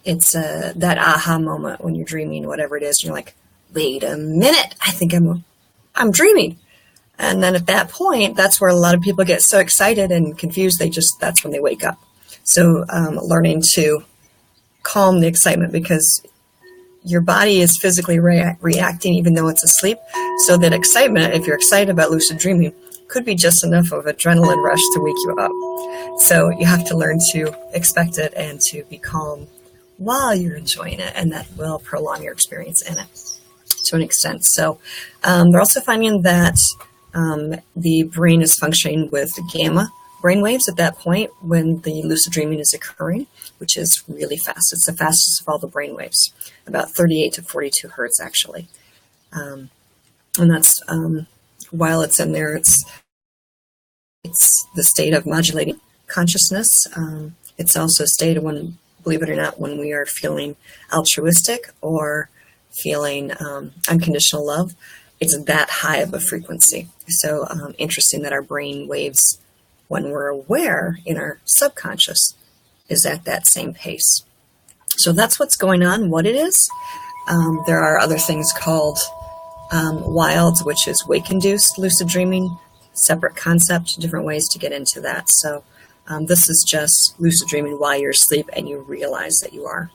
it's that aha moment when you're dreaming, whatever it is. And you're like, wait a minute, I think I'm dreaming. And then at that point, that's where a lot of people get so excited and confused. That's when they wake up. So learning to calm the excitement, because your body is physically reacting even though it's asleep. So that excitement, if you're excited about lucid dreaming, could be just enough of adrenaline rush to wake you up. So you have to learn to expect it and to be calm while you're enjoying it, and that will prolong your experience in it to an extent. So they're also finding that the brain is functioning with gamma brainwaves at that point when the lucid dreaming is occurring, which is really fast. It's the fastest of all the brainwaves, about 38 to 42 hertz actually. And that's, while it's in there, it's the state of modulating consciousness. It's also a state of when, believe it or not, when we are feeling altruistic or feeling unconditional love. It's that high of a frequency. So interesting that our brain waves, when we're aware in our subconscious, is at that same pace. So that's what's going on, what it is. There are other things called WILDS, which is wake-induced lucid dreaming, separate concept, different ways to get into that. So this is just lucid dreaming while you're asleep and you realize that you are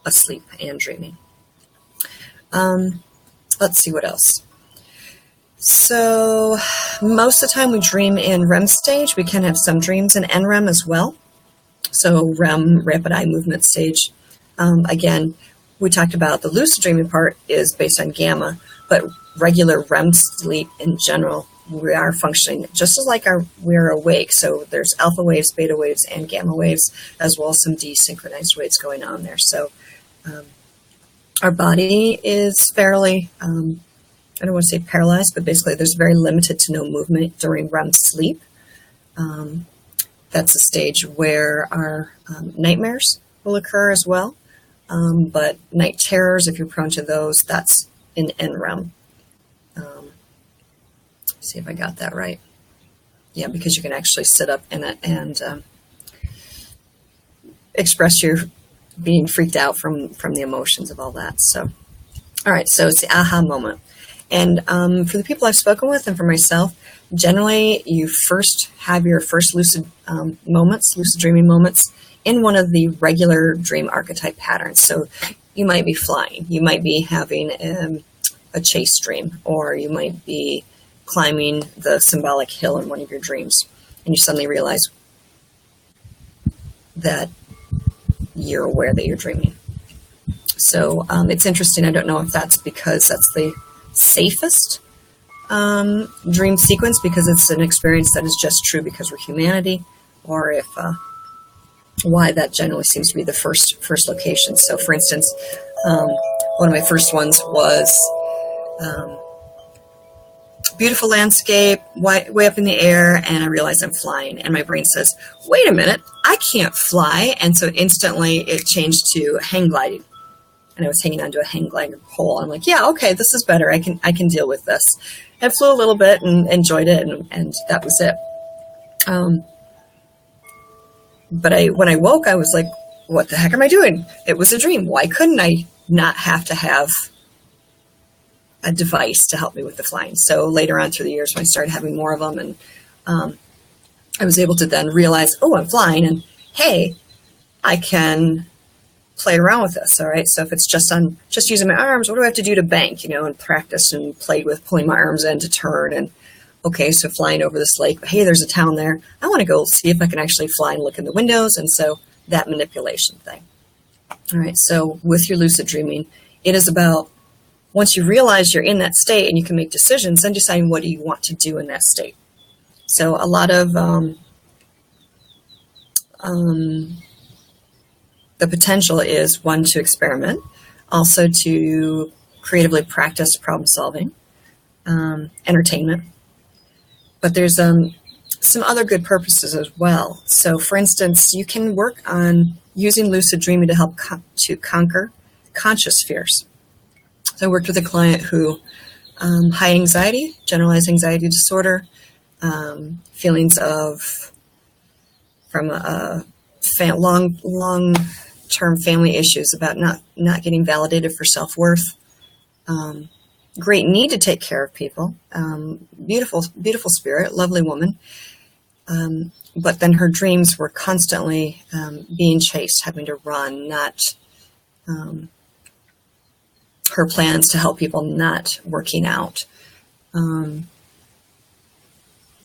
asleep and dreaming. Let's see what else. So most of the time we dream in REM stage. We can have some dreams in NREM as well. So REM, rapid eye movement stage. Again, we talked about the lucid dreaming part is based on gamma, but regular REM sleep in general, we are functioning just as like we're awake. So there's alpha waves, beta waves, and gamma waves, as well as some desynchronized waves going on there. So our body is fairly, I don't want to say paralyzed, but basically there's very limited to no movement during REM sleep. That's a stage where our nightmares will occur as well. But night terrors, if you're prone to those, that's in NREM. See if I got that right. Yeah, because you can actually sit up in it and express your being freaked out from the emotions of all that. So, all right, so it's the aha moment. And for the people I've spoken with and for myself, generally you first have your first lucid moments, lucid dreaming moments, in one of the regular dream archetype patterns. So you might be flying, you might be having a chase dream, or you might be climbing the symbolic hill in one of your dreams, and you suddenly realize that you're aware that you're dreaming. So it's interesting. I don't know if that's because that's the safest dream sequence because it's an experience that is just true because we're humanity, or if why that generally seems to be the first location. So for instance, one of my first ones was beautiful landscape, way up in the air, and I realize I'm flying, and my brain says, wait a minute, I can't fly. And so instantly it changed to hang gliding. And I was hanging onto a hang glider pole. I'm like, yeah, okay, this is better. I can deal with this. And flew a little bit and enjoyed it, and that was it. But when I woke, I was like, what the heck am I doing? It was a dream. Why couldn't I not have to have a device to help me with the flying? So later on through the years, when I started having more of them, and I was able to then realize, oh, I'm flying, and hey, I can play around with this. All right. So if it's just using my arms, what do I have to do to bank, and practice and play with pulling my arms in to turn. And okay, so flying over this lake, but hey, there's a town there. I want to go see if I can actually fly and look in the windows. And so that manipulation thing. All right. So with your lucid dreaming, it is about, once you realize you're in that state and you can make decisions, then deciding what do you want to do in that state. So a lot of the potential is, one, to experiment, also to creatively practice problem solving, entertainment. But there's some other good purposes as well. So for instance, you can work on using lucid dreaming to help to conquer conscious fears. So I worked with a client who high anxiety, generalized anxiety disorder, feelings of from a long short-term family issues about not getting validated for self-worth. Great need to take care of people. Beautiful, beautiful spirit, lovely woman. But then her dreams were constantly being chased, having to run, not her plans to help people not working out,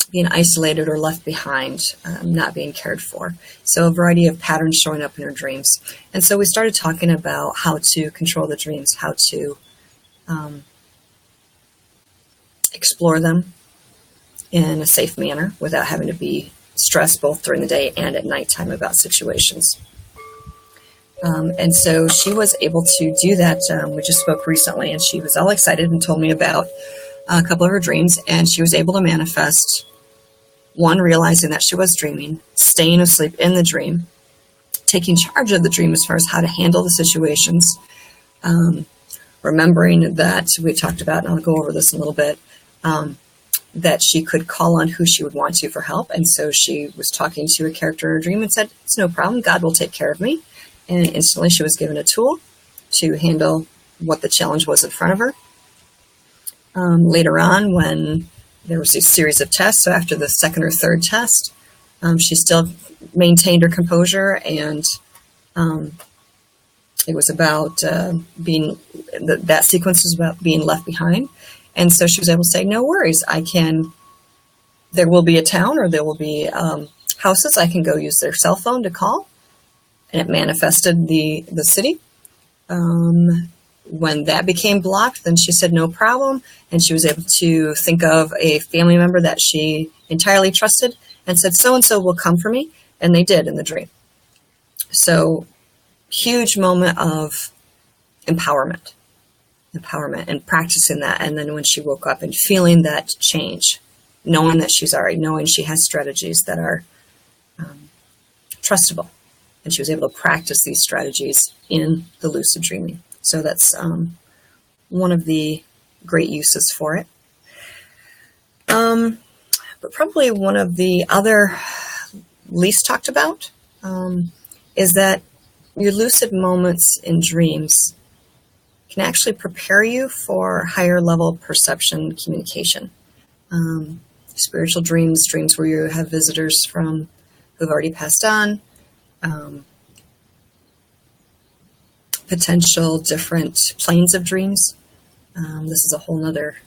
being isolated or left behind, not being cared for. So a variety of patterns showing up in her dreams. And so we started talking about how to control the dreams, how to explore them in a safe manner without having to be stressed both during the day and at nighttime about situations. And so she was able to do that. We just spoke recently, and she was all excited and told me about a couple of her dreams, and she was able to manifest one, realizing that she was dreaming, staying asleep in the dream, taking charge of the dream as far as how to handle the situations, remembering that we talked about, and I'll go over this in a little bit, that she could call on who she would want to for help. And so she was talking to a character in her dream and said, "It's no problem, God will take care of me." And instantly she was given a tool to handle what the challenge was in front of her. Later on, when there was a series of tests, so after the second or third test, she still maintained her composure, and it was about that sequence was about being left behind. And so she was able to say, "No worries, there will be a town, or there will be houses, I can go use their cell phone to call." And it manifested the city. When that became blocked, then she said, "No problem." And she was able to think of a family member that she entirely trusted and said, "So-and-so will come for me." And they did in the dream. So huge moment of empowerment and practicing that. And then when she woke up and feeling that change, knowing that she's all right, knowing she has strategies that are trustable. And she was able to practice these strategies in the lucid dreaming. So that's one of the great uses for it. But probably one of the other least talked about is that your lucid moments in dreams can actually prepare you for higher level perception communication. Spiritual dreams, dreams where you have visitors from who've already passed on, potential different planes of dreams. This is a whole nother,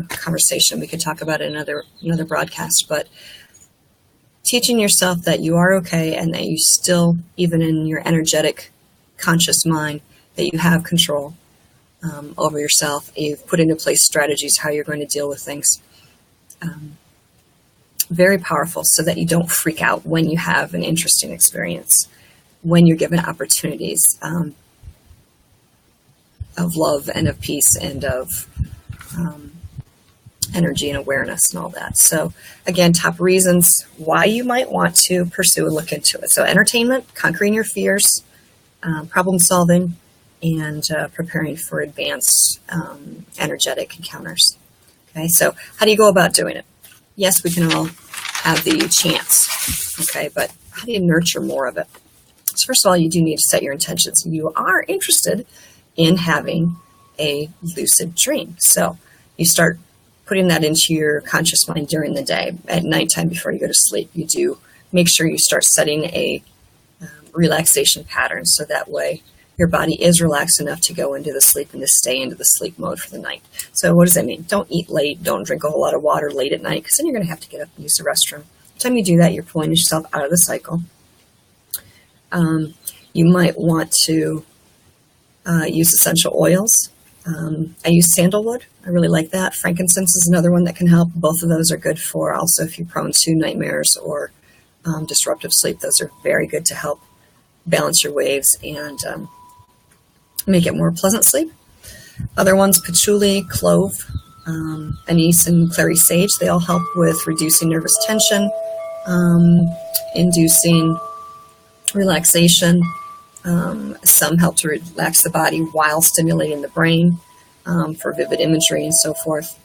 conversation we could talk about in another broadcast, but teaching yourself that you are okay and that you still, even in your energetic, conscious mind, that you have control over yourself. You've put into place strategies how you're going to deal with things. Very powerful, so that you don't freak out when you have an interesting experience, when you're given opportunities of love and of peace and of energy and awareness and all that. So again, top reasons why you might want to pursue and look into it. So entertainment, conquering your fears, problem solving, and preparing for advanced energetic encounters. Okay, so how do you go about doing it? Yes, we can all have the chance, okay, but how do you nurture more of it? So first of all, you do need to set your intentions. You are interested in having a lucid dream. So you start putting that into your conscious mind during the day. At nighttime before you go to sleep, you do make sure you start setting a relaxation pattern, so that way your body is relaxed enough to go into the sleep and to stay into the sleep mode for the night. So what does that mean? Don't eat late. Don't drink a whole lot of water late at night, because then you're going to have to get up and use the restroom. Every time you do that, you're pulling yourself out of the cycle. You might want to use essential oils. I use sandalwood. I really like that. Frankincense is another one that can help. Both of those are good for also if you're prone to nightmares or disruptive sleep. Those are very good to help balance your waves and make it more pleasant sleep. Other ones, patchouli, clove, anise, and clary sage, they all help with reducing nervous tension, inducing relaxation. Some help to relax the body while stimulating the brain for vivid imagery and so forth.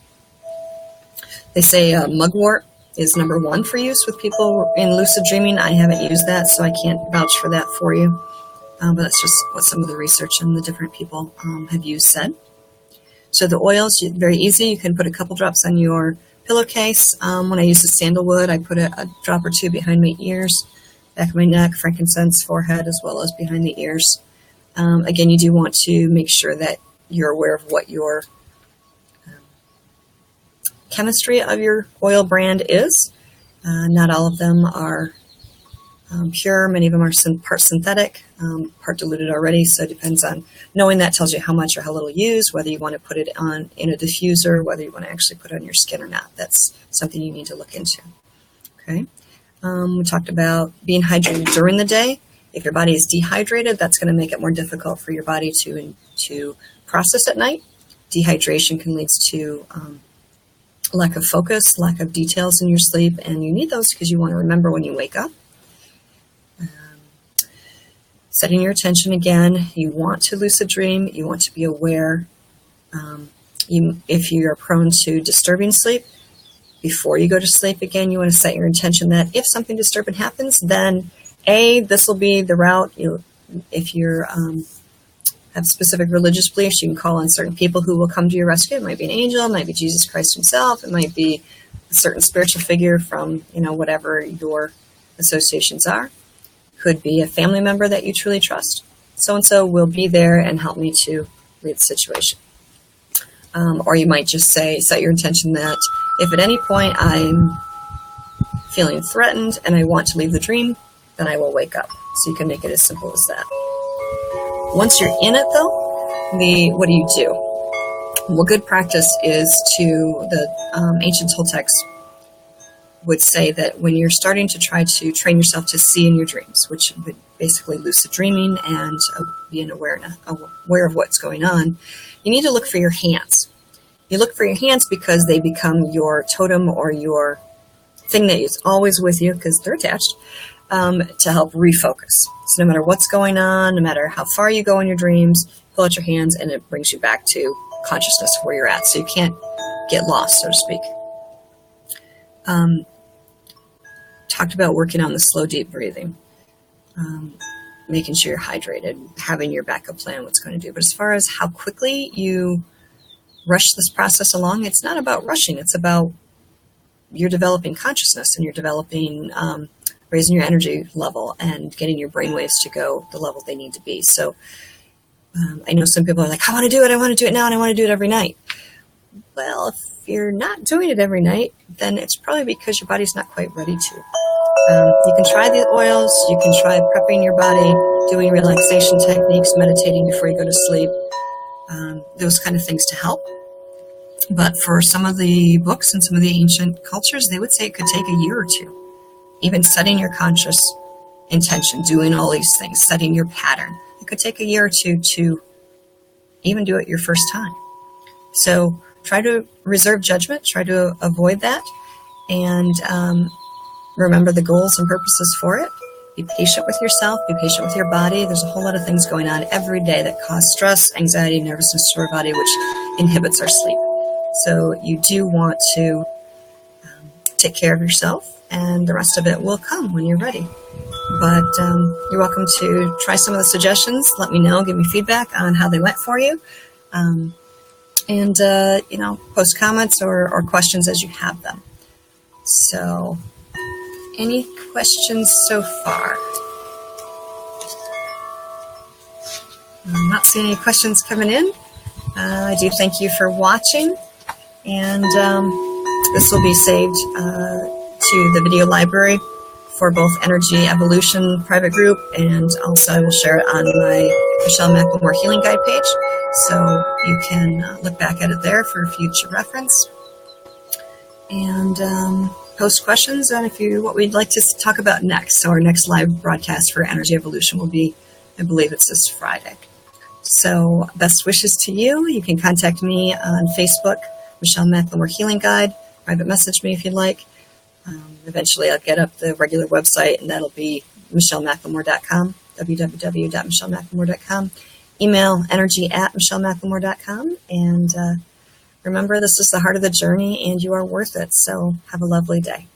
They say mugwort is number one for use with people in lucid dreaming. I haven't used that, so I can't vouch for that for you. but that's just what some of the research and the different people have used said. So the oils, very easy. You can put a couple drops on your pillowcase. When I use the sandalwood, I put a drop or two behind my ears, back of my neck, frankincense, forehead, as well as behind the ears. Again, you do want to make sure that you're aware of what your chemistry of your oil brand is. Not all of them are pure. Many of them are part synthetic, part diluted already. So it depends on knowing that tells you how much or how little used, whether you want to put it on in a diffuser, whether you want to actually put it on your skin or not. That's something you need to look into. Okay. We talked about being hydrated during the day. If your body is dehydrated, that's going to make it more difficult for your body to process at night. Dehydration can lead to lack of focus, lack of details in your sleep, and you need those because you want to remember when you wake up. Setting your attention again, you want to lucid dream, you want to be aware. If you are prone to disturbing sleep, before you go to sleep again, you want to set your intention that if something disturbing happens, then this will be the route. If you have specific religious beliefs, you can call on certain people who will come to your rescue. It might be an angel, it might be Jesus Christ himself, it might be a certain spiritual figure from, whatever your associations are. Could be a family member that you truly trust. So-and-so will be there and help me to lead the situation. Or you might just set your intention that if at any point I'm feeling threatened and I want to leave the dream, then I will wake up. So you can make it as simple as that. Once you're in it, though, what do you do? Well, good practice is the ancient Toltecs would say that when you're starting to try to train yourself to see in your dreams, which would basically lucid dreaming and being aware of what's going on, you need to look for your hands. You look for your hands because they become your totem or your thing that is always with you because they're attached to help refocus. So no matter what's going on, no matter how far you go in your dreams, pull out your hands and it brings you back to consciousness where you're at. So you can't get lost, so to speak. Talked about working on the slow, deep breathing, making sure you're hydrated, having your backup plan, what's going to do. But as far as how quickly you rush this process along, it's not about rushing. It's about you're developing consciousness and you're developing, raising your energy level and getting your brain waves to go the level they need to be. So I know some people are like, I want to do it now, and I want to do it every night. Well, if you're not doing it every night, then it's probably because your body's not quite ready to. You can try the oils, you can try prepping your body, doing relaxation techniques, meditating before you go to sleep, those kind of things to help. But for some of the books and some of the ancient cultures, they would say it could take a year or two. Even setting your conscious intention, doing all these things, setting your pattern. It could take a year or two to even do it your first time. So try to reserve judgment, try to avoid that, and remember the goals and purposes for it. Be patient with yourself, be patient with your body. There's a whole lot of things going on every day that cause stress, anxiety, nervousness to our body, which inhibits our sleep. So you do want to take care of yourself, and the rest of it will come when you're ready. But you're welcome to try some of the suggestions. Let me know, give me feedback on how they went for you. And post comments or questions as you have them. So, any questions so far? I'm not seeing any questions coming in. I do thank you for watching, and this will be saved to the video library for both Energy Evolution private group, and also I will share it on my Michelle McLemore Healing Guide page, so you can look back at it there for future reference. And post questions on what we'd like to talk about next. So our next live broadcast for Energy Evolution will be, I believe it's this Friday. So best wishes to you. You can contact me on Facebook, Michelle McLemore Healing Guide. Private message me if you'd like. Eventually I'll get up the regular website, and that'll be michellemclemore.com, www.michellemclemore.com. Email energy@michellemclemore.com. And remember, this is the heart of the journey, and you are worth it. So have a lovely day.